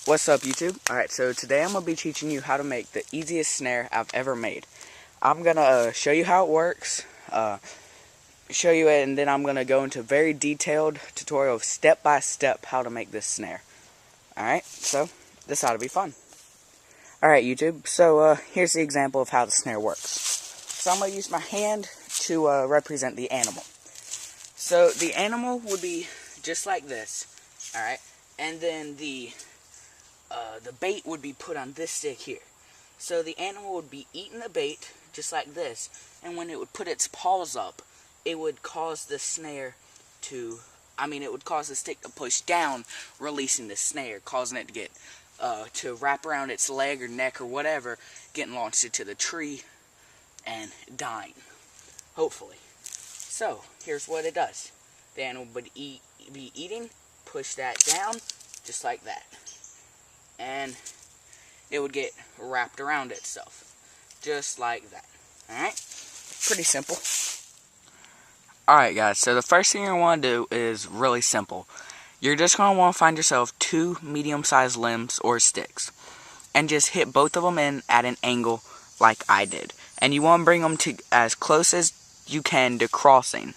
What's up, YouTube? Alright, so today I'm going to be teaching you how to make the easiest snare I've ever made. I'm going to show you how it works, show you it, and then I'm going to go into a very detailed tutorial of step-by-step how to make this snare. Alright, so this ought to be fun. Alright, YouTube, so here's the example of how the snare works. So I'm going to use my hand to represent the animal. So the animal would be just like this, alright, and then the bait would be put on this stick here. So the animal would be eating the bait just like this, and when it would put its paws up, it would cause the snare to, it would cause the stick to push down, releasing the snare, causing it to get, to wrap around its leg or neck or whatever, getting launched into the tree and dying, hopefully. So, here's what it does. The animal would be eating, push that down, just like that. And it would get wrapped around itself, just like that. Alright? Pretty simple. Alright guys, so the first thing you want to do is really simple. You're just going to want to find yourself 2 medium-sized limbs or sticks, and just hit both of them in at an angle like I did. And you want to bring them to as close as you can to crossing.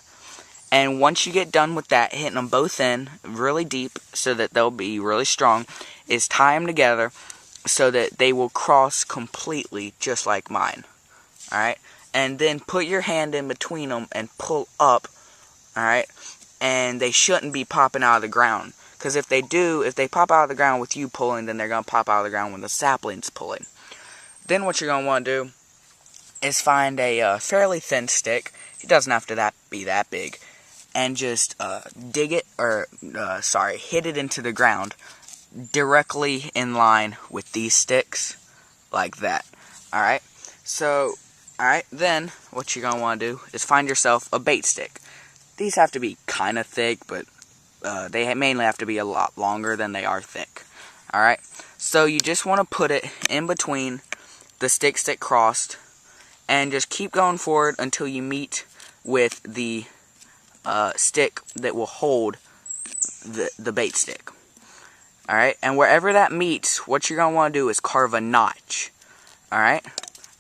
And once you get done with that, hitting them both in really deep so that they'll be really strong, is tie them together so that they will cross completely just like mine. Alright? And then put your hand in between them and pull up. Alright? And they shouldn't be popping out of the ground. Because if they do, if they pop out of the ground with you pulling, then they're going to pop out of the ground when the sapling's pulling. Then what you're going to want to do is find a fairly thin stick. It doesn't have to be that big. And just dig it, or hit it into the ground directly in line with these sticks, like that. Alright, so, then what you're going to want to do is find yourself a bait stick. These have to be kind of thick, but they mainly have to be a lot longer than they are thick. Alright, so you just want to put it in between the sticks that crossed, and just keep going forward until you meet with the stick that will hold the bait stick. Alright, and wherever that meets, what you're going to want to do is carve a notch. Alright,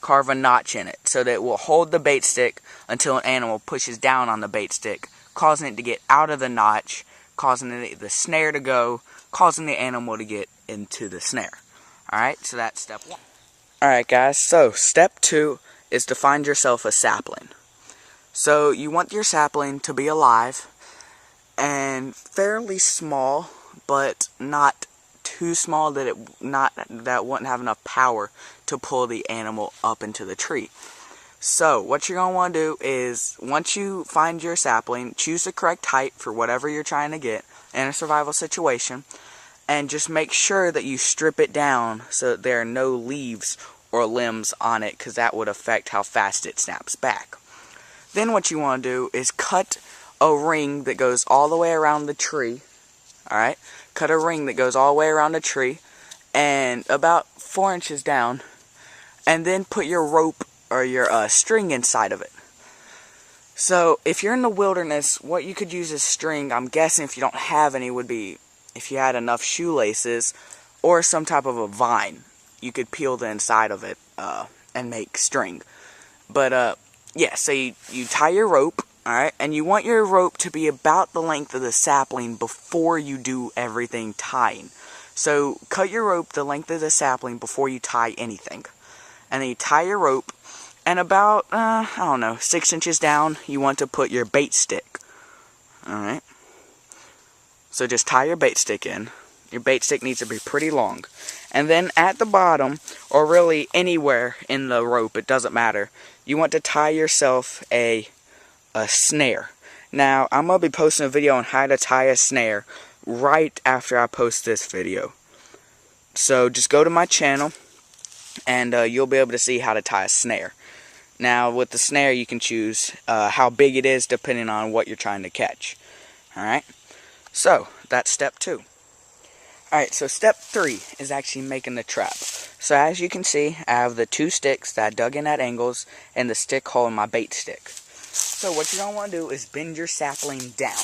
carve a notch in it so that it will hold the bait stick until an animal pushes down on the bait stick, causing it to get out of the notch, causing the snare to go, causing the animal to get into the snare. Alright, so that's step 1. Alright guys, so step 2 is to find yourself a sapling. So you want your sapling to be alive and fairly small, but not too small that that wouldn't have enough power to pull the animal up into the tree. So what you're going to want to do is, once you find your sapling, choose the correct height for whatever you're trying to get in a survival situation, and just make sure that you strip it down so that there are no leaves or limbs on it, because that would affect how fast it snaps back. Then what you want to do is cut a ring that goes all the way around the tree. Alright? Cut a ring that goes all the way around the tree, and about 4 inches down, and then put your rope or your string inside of it. So if you're in the wilderness, what you could use as string, I'm guessing if you don't have any, would be if you had enough shoelaces or some type of a vine. You could peel the inside of it and make string. But yeah, so you tie your rope, alright, and you want your rope to be about the length of the sapling before you do everything tying. So cut your rope the length of the sapling before you tie anything. And then you tie your rope, and about, 6 inches down, you want to put your bait stick. Alright. So just tie your bait stick in. Your bait stick needs to be pretty long. And then at the bottom, or really anywhere in the rope, it doesn't matter, you want to tie yourself a snare. Now, I'm going to be posting a video on how to tie a snare right after I post this video. So just go to my channel, and you'll be able to see how to tie a snare. Now, with the snare, you can choose how big it is depending on what you're trying to catch. Alright? So, that's step 2. Alright, so step 3 is actually making the trap. So as you can see, I have the 2 sticks that I dug in at angles, and the stick holding my bait stick. So what you're going to want to do is bend your sapling down.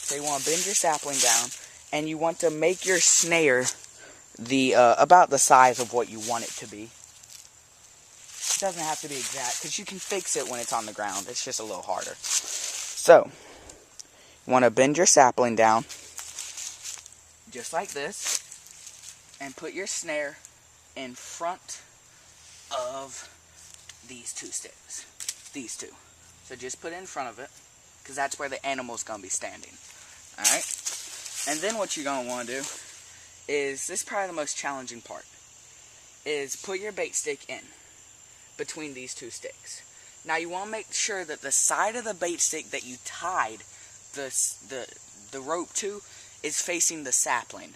So you want to bend your sapling down, and you want to make your snare about the size of what you want it to be. It doesn't have to be exact, because you can fix it when it's on the ground. It's just a little harder. So, you want to bend your sapling down, just like this, and put your snare in front of these two sticks. These two. So just put it in front of it, because that's where the animal's going to be standing. Alright? And then what you're going to want to do is, this is probably the most challenging part, is put your bait stick in between these two sticks. Now you want to make sure that the side of the bait stick that you tied the rope to is facing the sapling.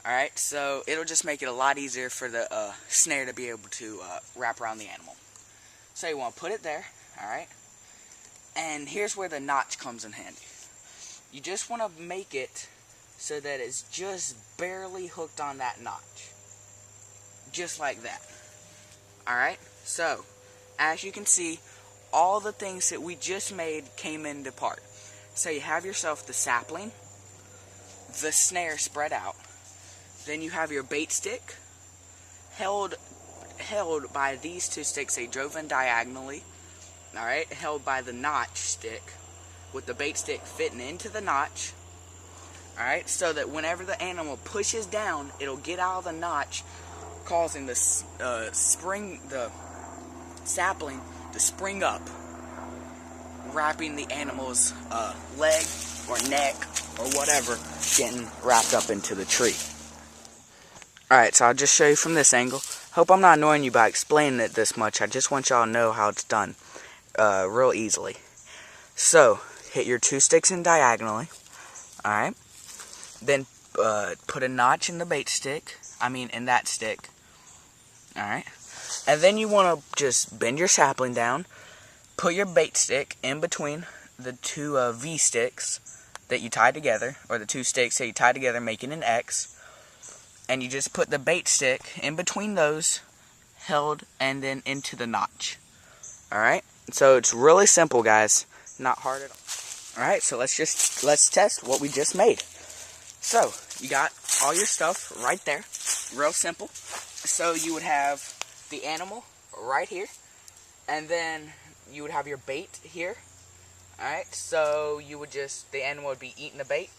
Alright, so it'll just make it a lot easier for the snare to be able to wrap around the animal. So you want to put it there, alright? And here's where the notch comes in handy. You just want to make it so that it's just barely hooked on that notch. Just like that. Alright, so as you can see, all the things that we just made came into part. So you have yourself the sapling, the snare spread out, then you have your bait stick held by these two sticks. They drove in diagonally, alright, held by the notch stick, with the bait stick fitting into the notch, alright, so that whenever the animal pushes down, it'll get out of the notch, causing the sapling to spring up, wrapping the animal's leg or neck or whatever, getting wrapped up into the tree. Alright, so I'll just show you from this angle. Hope I'm not annoying you by explaining it this much. I just want y'all to know how it's done real easily. So, hit your two sticks in diagonally, alright, then put a notch in the bait stick, in that stick, alright, and then you want to just bend your sapling down, put your bait stick in between the two V sticks that you tie together, or the two sticks that you tie together making an X, and you just put the bait stick in between those, held, and then into the notch, alright, so it's really simple, guys, not hard at all. Alright, so let's test what we just made. So, you got all your stuff right there. Real simple. So you would have the animal right here. And then you would have your bait here. Alright, so you would the animal would be eating the bait,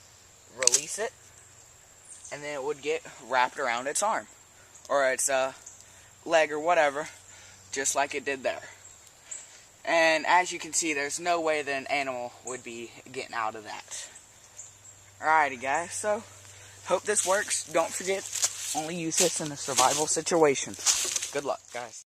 release it, and then it would get wrapped around its arm. Or its leg or whatever, just like it did there. And as you can see, there's no way that an animal would be getting out of that. Alrighty guys, so hope this works. Don't forget, only use this in a survival situation. Good luck, guys.